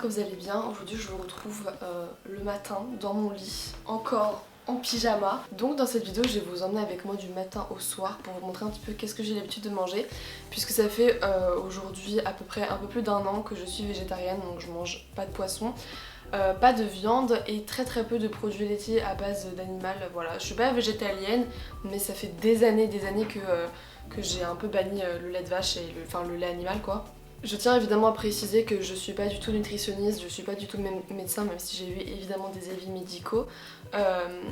j'espère que vous allez bien. Aujourd'hui je vous retrouve le matin dans mon lit, encore en pyjama. Donc dans cette vidéo je vais vous emmener avec moi du matin au soir pour vous montrer un petit peu qu'est-ce que j'ai l'habitude de manger, puisque ça fait aujourd'hui à peu près un peu plus d'un an que je suis végétarienne, donc je mange pas de poisson. Pas de viande et très peu de produits laitiers à base d'animal. Voilà, je suis pas végétalienne, mais ça fait des années que j'ai un peu banni le lait de vache et le lait animal quoi. Je tiens évidemment à préciser que je suis pas du tout nutritionniste, je suis pas du tout médecin, même si j'ai eu évidemment des avis médicaux.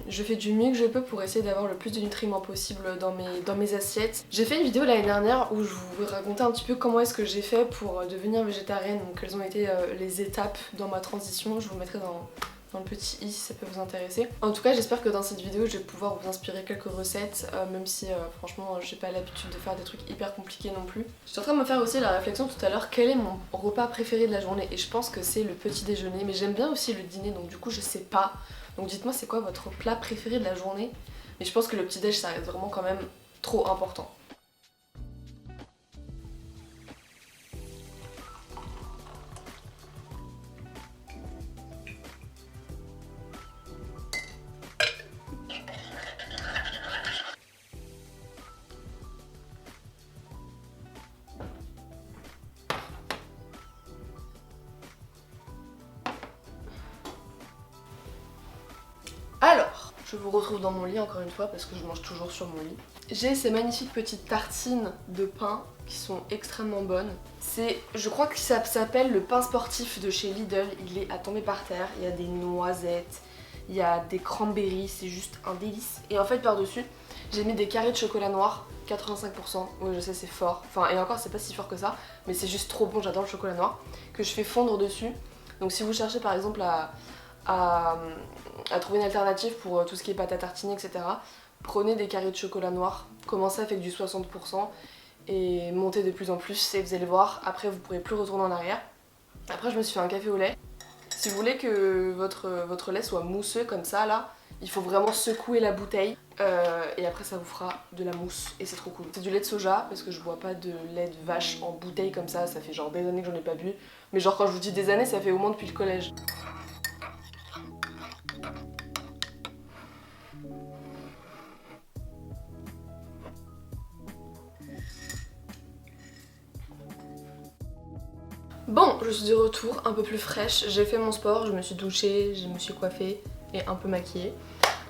Je fais du mieux que je peux pour essayer d'avoir le plus de nutriments possible dans mes assiettes. J'ai fait une vidéo l'année dernière où je vous racontais un petit peu comment est-ce que j'ai fait pour devenir végétarienne, donc quelles ont été les étapes dans ma transition. Je vous mettrai dans le petit i si ça peut vous intéresser. En tout cas j'espère que dans cette vidéo je vais pouvoir vous inspirer quelques recettes, même si franchement j'ai pas l'habitude de faire des trucs hyper compliqués non plus. J'étais en train de me faire aussi la réflexion tout à l'heure, quel est mon repas préféré de la journée, et je pense que c'est le petit déjeuner, mais j'aime bien aussi le dîner, donc du coup je sais pas. Donc dites-moi c'est quoi votre plat préféré de la journée, mais je pense que le petit déj ça reste vraiment quand même trop important. Alors, je vous retrouve dans mon lit encore une fois parce que je mange toujours sur mon lit. J'ai ces magnifiques petites tartines de pain qui sont extrêmement bonnes. Je crois que ça s'appelle le pain sportif de chez Lidl. Il est à tomber par terre. Il y a des noisettes, il y a des cranberries, c'est juste un délice. Et en fait par-dessus, j'ai mis des carrés de chocolat noir, 85%. Oui je sais c'est fort. Enfin et encore c'est pas si fort que ça, mais c'est juste trop bon, j'adore le chocolat noir. Que je fais fondre dessus. Donc si vous cherchez par exemple à trouver une alternative pour tout ce qui est pâte à tartiner, etc. Prenez des carrés de chocolat noir, commencez avec du 60% et montez de plus en plus et vous allez voir, après vous pourrez plus retourner en arrière. Après je me suis fait un café au lait. Si vous voulez que votre lait soit mousseux comme ça là, il faut vraiment secouer la bouteille et après ça vous fera de la mousse et c'est trop cool. C'est du lait de soja parce que je bois pas de lait de vache en bouteille comme ça fait genre des années que j'en ai pas bu. Mais genre quand je vous dis des années, ça fait au moins depuis le collège. Bon, je suis de retour, un peu plus fraîche, j'ai fait mon sport, je me suis douchée, je me suis coiffée et un peu maquillée.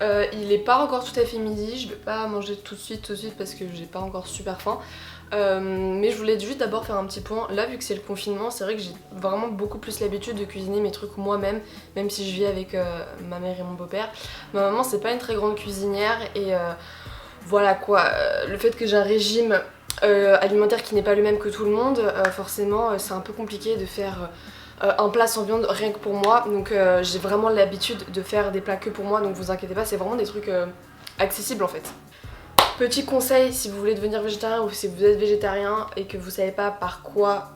Il est pas encore tout à fait midi, je vais pas manger tout de suite parce que j'ai pas encore super faim. Mais je voulais juste d'abord faire un petit point. Là vu que c'est le confinement, c'est vrai que j'ai vraiment beaucoup plus l'habitude de cuisiner mes trucs moi-même, même si je vis avec ma mère et mon beau-père. Ma maman c'est pas une très grande cuisinière et voilà quoi, le fait que j'ai un régime alimentaire qui n'est pas le même que tout le monde, forcément c'est un peu compliqué de faire un plat sans viande rien que pour moi, donc j'ai vraiment l'habitude de faire des plats que pour moi, donc vous inquiétez pas, c'est vraiment des trucs accessibles en fait. Petit conseil, si vous voulez devenir végétarien ou si vous êtes végétarien et que vous savez pas par quoi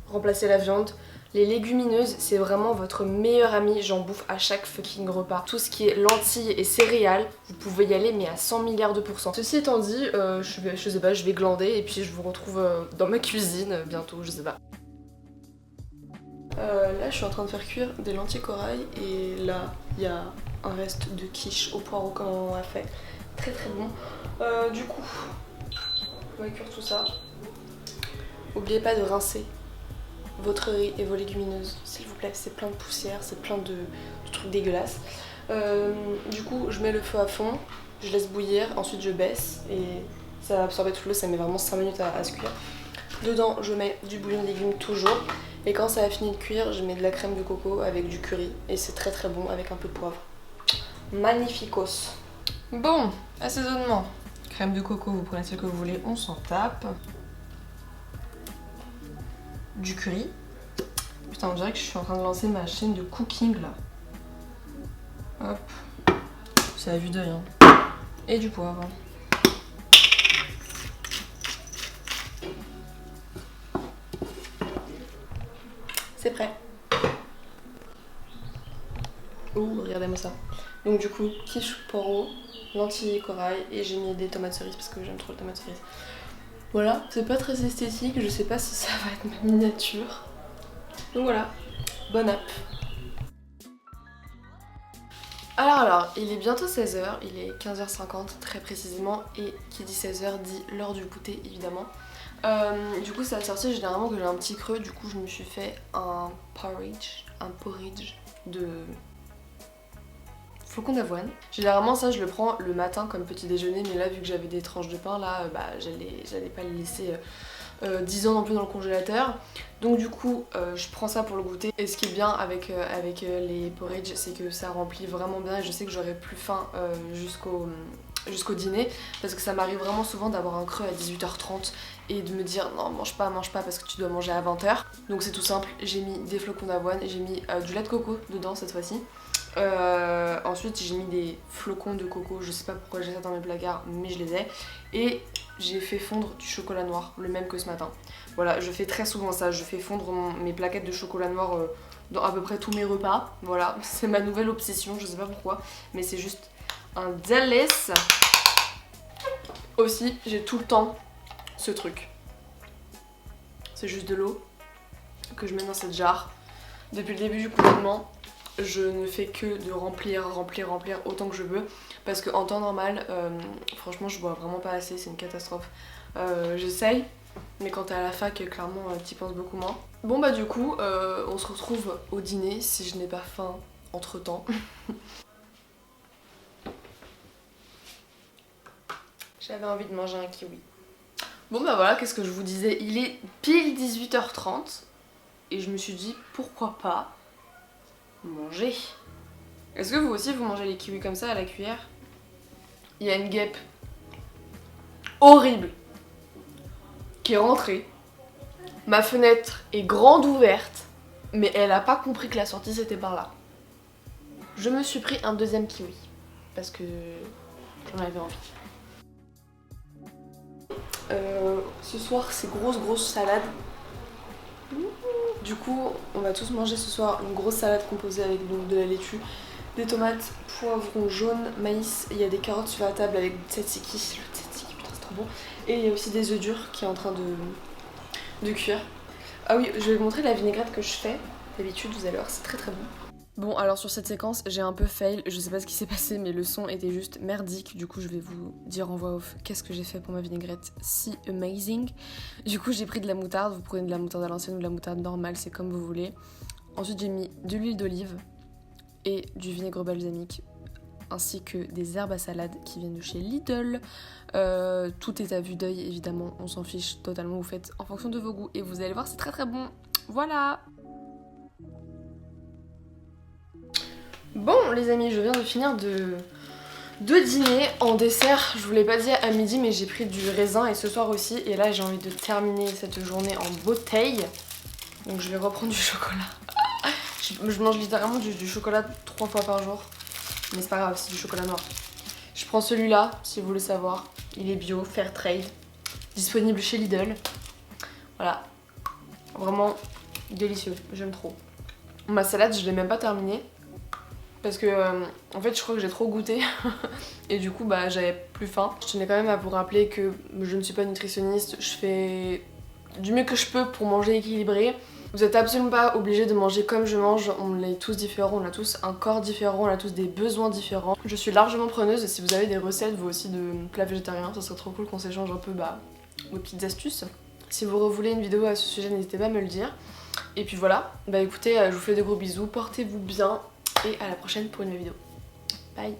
remplacer la viande, les légumineuses c'est vraiment votre meilleur ami, j'en bouffe à chaque fucking repas. Tout ce qui est lentilles et céréales, vous pouvez y aller mais à 100 milliards de %. Ceci étant dit, je sais pas, je vais glander et puis je vous retrouve dans ma cuisine bientôt, je sais pas. Là je suis en train de faire cuire des lentilles corail et là il y a un reste de quiche au poireau comme on a fait. Très bon. Du coup, on va cuire tout ça. N'oubliez pas de rincer votre riz et vos légumineuses, s'il vous plaît, c'est plein de poussière, c'est plein de trucs dégueulasses. Du coup, je mets le feu à fond, je laisse bouillir, ensuite je baisse et ça va absorber tout l'eau, ça met vraiment 5 minutes à se cuire. Dedans, je mets du bouillon de légumes toujours, et quand ça a fini de cuire, je mets de la crème de coco avec du curry et c'est très bon avec un peu de poivre. Magnificos. Bon, assaisonnement. Crème de coco, vous prenez ce que vous voulez, on s'en tape. Du curry. Putain, on dirait que je suis en train de lancer ma chaîne de cooking là. Hop. C'est à vue d'œil. Hein. Et du poivre. C'est prêt. Ouh, regardez-moi ça. Donc du coup, quiche poireau, lentilles et corail, et j'ai mis des tomates cerises parce que j'aime trop les tomates cerises. Voilà, c'est pas très esthétique, je sais pas si ça va être ma miniature. Donc voilà, Bonne app. Alors, il est bientôt 16h, il est 15h50 très précisément, et qui dit 16h dit l'heure du goûter évidemment. Du coup ça a sorti généralement que j'ai un petit creux, du coup je me suis fait un porridge de flocons d'avoine. Généralement ça je le prends le matin comme petit déjeuner, mais là vu que j'avais des tranches de pain là, j'allais pas les laisser 10 ans non plus dans le congélateur. Donc du coup je prends ça pour le goûter. Et ce qui est bien avec les porridge, c'est que ça remplit vraiment bien et je sais que j'aurai plus faim jusqu'au dîner, parce que ça m'arrive vraiment souvent d'avoir un creux à 18h30 et de me dire non mange pas parce que tu dois manger à 20h. Donc c'est tout simple, j'ai mis des flocons d'avoine, j'ai mis du lait de coco dedans cette fois-ci. Ensuite j'ai mis des flocons de coco, je sais pas pourquoi j'ai ça dans mes placards mais je les ai. Et j'ai fait fondre du chocolat noir, le même que ce matin. Voilà, je fais très souvent ça, je fais fondre mes plaquettes de chocolat noir dans à peu près tous mes repas. Voilà, c'est ma nouvelle obsession, je sais pas pourquoi, mais c'est juste un délice. Aussi, j'ai tout le temps ce truc. C'est juste de l'eau que je mets dans cette jarre. Depuis le début du confinement, je ne fais que de remplir autant que je veux, parce qu'en temps normal, franchement je bois vraiment pas assez, c'est une catastrophe. J'essaye, mais quand t'es à la fac, clairement t'y penses beaucoup moins. Bon bah du coup, on se retrouve au dîner si je n'ai pas faim entre temps. J'avais envie de manger un kiwi. Bon bah voilà, qu'est-ce que je vous disais, il est pile 18h30 et je me suis dit pourquoi pas manger. Est-ce que vous aussi vous mangez les kiwis comme ça à la cuillère? Il y a une guêpe horrible qui est rentrée. Ma fenêtre est grande ouverte, mais elle a pas compris que la sortie c'était par là. Je me suis pris un deuxième kiwi parce que j'en avais envie. Ce soir c'est grosse salade. Du coup on va tous manger ce soir une grosse salade composée avec donc de la laitue, des tomates, poivrons jaunes, maïs, il y a des carottes sur la table avec du tzatziki, le tzatziki putain c'est trop bon, et il y a aussi des œufs durs qui est en train de cuire. Ah oui, je vais vous montrer la vinaigrette que je fais, d'habitude vous allez voir c'est très bon. Bon alors sur cette séquence j'ai un peu fail, je sais pas ce qui s'est passé mais le son était juste merdique, du coup je vais vous dire en voix off qu'est-ce que j'ai fait pour ma vinaigrette si amazing. Du coup j'ai pris de la moutarde, vous prenez de la moutarde à l'ancienne ou de la moutarde normale, c'est comme vous voulez. Ensuite j'ai mis de l'huile d'olive et du vinaigre balsamique ainsi que des herbes à salade qui viennent de chez Lidl. Tout est à vue d'œil évidemment, on s'en fiche totalement, vous faites en fonction de vos goûts et vous allez voir c'est très bon. Voilà. Bon les amis, je viens de finir de dîner. En dessert, je vous l'ai pas dit à midi mais j'ai pris du raisin et ce soir aussi. Et là j'ai envie de terminer cette journée en bouteille. Donc je vais reprendre du chocolat. Je mange littéralement du chocolat 3 fois par jour. Mais c'est pas grave, c'est du chocolat noir. Je prends celui-là si vous voulez savoir. Il est bio, fair trade. Disponible chez Lidl. Voilà. Vraiment délicieux, j'aime trop. Ma salade je l'ai même pas terminée. Parce que en fait je crois que j'ai trop goûté et du coup bah j'avais plus faim. Je tenais quand même à vous rappeler que je ne suis pas nutritionniste, je fais du mieux que je peux pour manger équilibré. Vous êtes absolument pas obligés de manger comme je mange, on est tous différents, on a tous un corps différent, on a tous des besoins différents. Je suis largement preneuse et si vous avez des recettes vous aussi de plats végétariens, ça serait trop cool qu'on s'échange un peu vos petites astuces. Si vous voulez une vidéo à ce sujet n'hésitez pas à me le dire. Et puis voilà, bah écoutez je vous fais de gros bisous, portez-vous bien. Et à la prochaine pour une nouvelle vidéo. Bye!